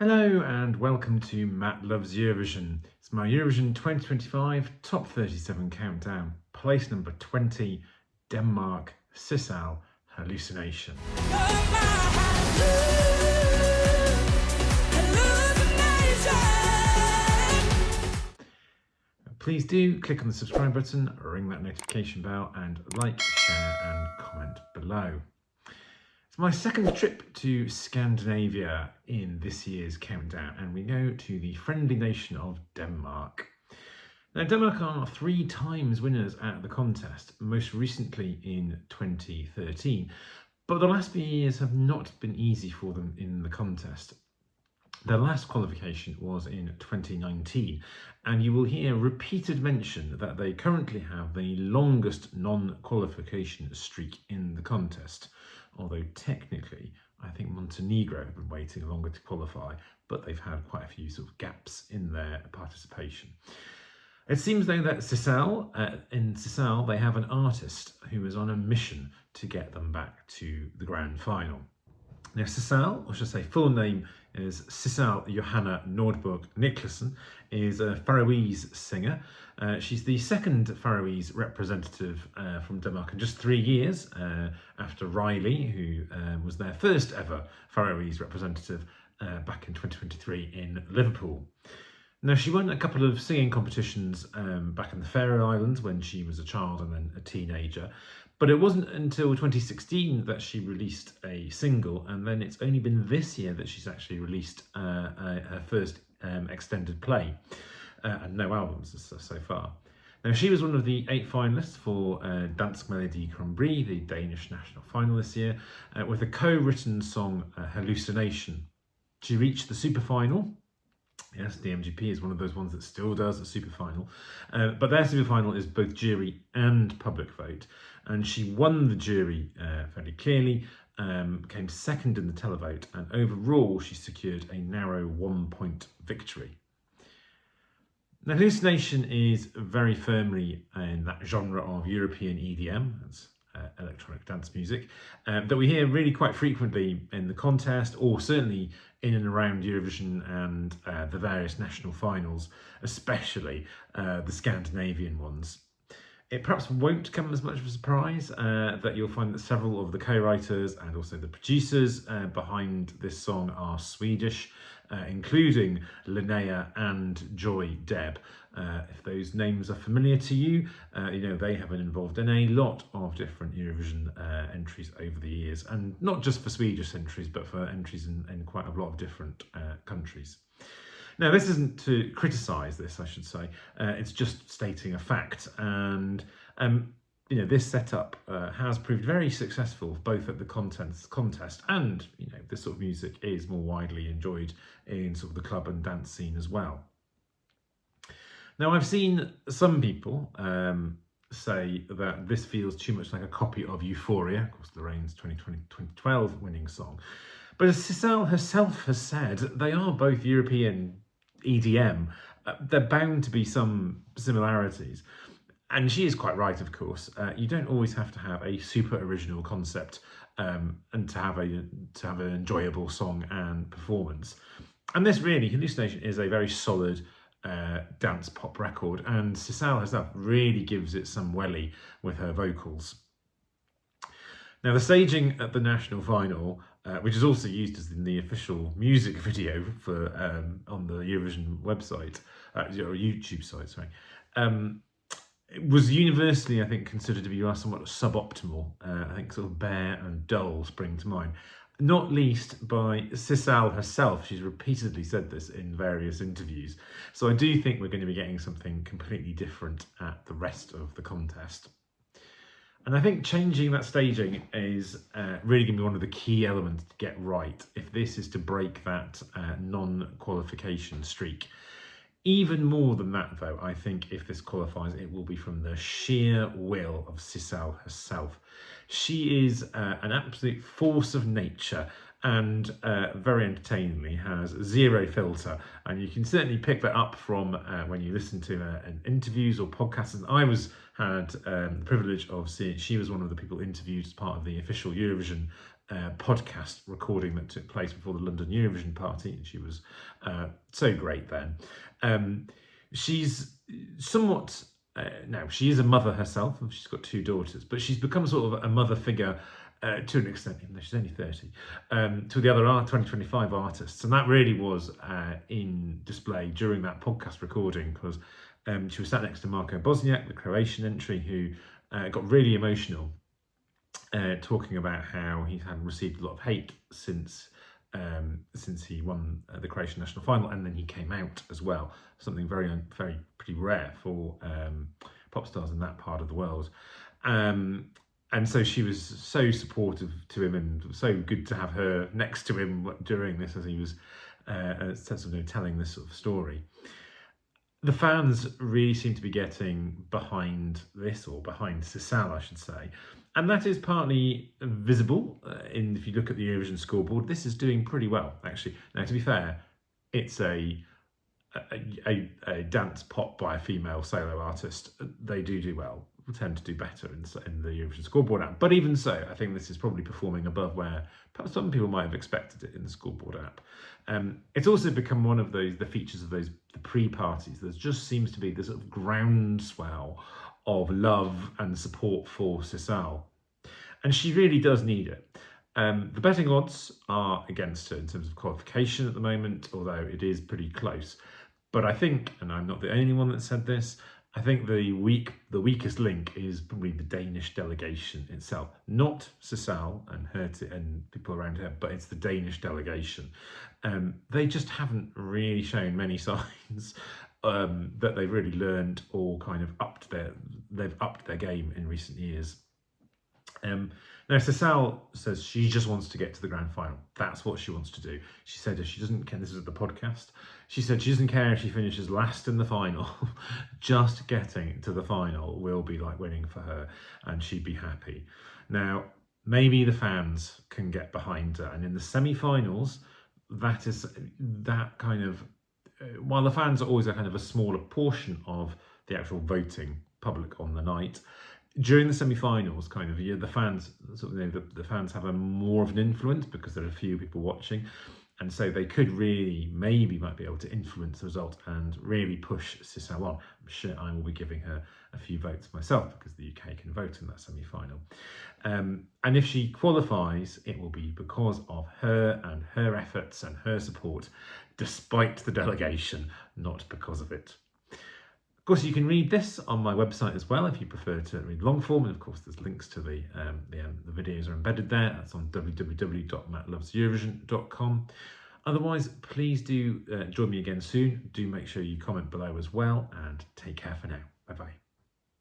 Hello and welcome to Matt Loves Eurovision. It's my Eurovision 2025 Top 37 countdown. Place number 20, Denmark, Sissal, Hallucination. Please do click on the subscribe button, ring that notification bell and like, share and comment below. It's my second trip to Scandinavia in this year's countdown, and we go to the friendly nation of Denmark. Now, Denmark are 3 times winners at the contest, most recently in 2013, but the last few years have not been easy for them in the contest. Their last qualification was in 2019, and you will hear repeated mention that they currently have the longest non-qualification streak in the contest. Although technically, I think Montenegro have been waiting longer to qualify, but they've had quite a few sort of gaps in their participation. It seems though that in Sissal, they have an artist who is on a mission to get them back to the grand final. Now, Sissal, or should I say full name is Sissal Johanna Nordborg Niklasen, is a Faroese singer. She's the second Faroese representative from Denmark in just 3 years, after Riley, who was their first ever Faroese representative back in 2023 in Liverpool. Now, she won a couple of singing competitions back in the Faroe Islands when she was a child and then a teenager, but it wasn't until 2016 that she released a single, and then it's only been this year that she's actually released her first extended play, and no albums so far. Now, she was one of the 8 finalists for Dansk Melodi Grand Prix, the Danish national final this year, with a co-written song, Hallucination. She reached the super final. Yes, the MGP is one of those ones that still does a super final, but their super final is both jury and public vote, and she won the jury fairly clearly, came second in the televote, and overall she secured a narrow 1-point victory. Now, Hallucination is very firmly in that genre of European EDM, that's electronic dance music, that we hear really quite frequently in the contest, or certainly in and around Eurovision and the various national finals, especially the Scandinavian ones. It perhaps won't come as much of a surprise that you'll find that several of the co-writers and also the producers behind this song are Swedish, including Linnea and Joy Deb. If those names are familiar to you, you know they have been involved in a lot of different Eurovision entries over the years, and not just for Swedish entries, but for entries in quite a lot of different countries. Now, this isn't to criticise this, I should say. It's just stating a fact, and you know, this setup has proved very successful both at the contest and, you know, this sort of music is more widely enjoyed in sort of the club and dance scene as well. Now, I've seen some people say that this feels too much like a copy of Euphoria, of course, Lorraine's 2012 winning song. But as Sissal herself has said, they are both European EDM. They're bound to be some similarities. And she is quite right, of course. You don't always have to have a super original concept and to have an enjoyable song and performance. And this really, Hallucination, is a very solid dance pop record, and Sissal herself really gives it some welly with her vocals. Now, the staging at the national final, which is also used as in the official music video for on the Eurovision website, or YouTube site, sorry, it was universally, I think, considered to be somewhat suboptimal. I think sort of bare and dull spring to mind. Not least by Sissal herself. She's repeatedly said this in various interviews. So I do think we're going to be getting something completely different at the rest of the contest. And I think changing that staging is really going to be one of the key elements to get right if this is to break that non-qualification streak. Even more than that, though, I think if this qualifies, it will be from the sheer will of Sissal herself. She is an absolute force of nature and very entertainingly has zero filter. And you can certainly pick that up from when you listen to interviews or podcasts. And I had the privilege of seeing, she was one of the people interviewed as part of the official Eurovision podcast recording that took place before the London Eurovision party, and she was so great then. She's somewhat now she is a mother herself. She's got 2 daughters, but she's become sort of a mother figure to an extent, even though she's only 30, to the other 2025 artists, and that really was in display during that podcast recording, because she was sat next to Marko Bosniak, the Croatian entry, who got really emotional, talking about how he had received a lot of hate since he won the Croatian national final, and then he came out as well. Something very pretty rare for pop stars in that part of the world. And so she was so supportive to him, and so good to have her next to him during this as he was telling this sort of story. The fans really seem to be getting behind this, or behind Sissal, I should say. And that is partly visible if you look at the Eurovision scoreboard. This is doing pretty well, actually. Now, to be fair, it's a dance pop by a female solo artist. They do well. We tend to do better in the Eurovision scoreboard app. But even so, I think this is probably performing above where perhaps some people might have expected it in the scoreboard app. It's also become one of the features of the pre-parties. There just seems to be this sort of groundswell of love and support for Sissal. And she really does need it. The betting odds are against her in terms of qualification at the moment, although it is pretty close. But I think, and I'm not the only one that said this, I think the weakest link is probably the Danish delegation itself. Not Sissal and people around her, but it's the Danish delegation. They just haven't really shown many signs that they've really learned or kind of upped their game in recent years. Now, Sissal says she just wants to get to the grand final. That's what she wants to do. She said she doesn't care, this is at the podcast, she said she doesn't care if she finishes last in the final. Just getting to the final will be like winning for her, and she'd be happy. Now, maybe the fans can get behind her, and in the semi-finals, that kind of, while the fans are always a kind of a smaller portion of the actual voting public on the night, during the semi-finals, kind of, the fans, the fans have more of an influence because there are few people watching, and so they could might be able to influence the result and really push Sissal on. I'm sure I will be giving her a few votes myself because the UK can vote in that semi-final. And if she qualifies, it will be because of her and her efforts and her support, despite the delegation, not because of it. Of course, you can read this on my website as well if you prefer to read long form, and of course there's links to the videos are embedded there. That's on www.mattloveseurovision.com. Otherwise, please do join me again soon. Do make sure you comment below as well, and take care for now. Bye bye.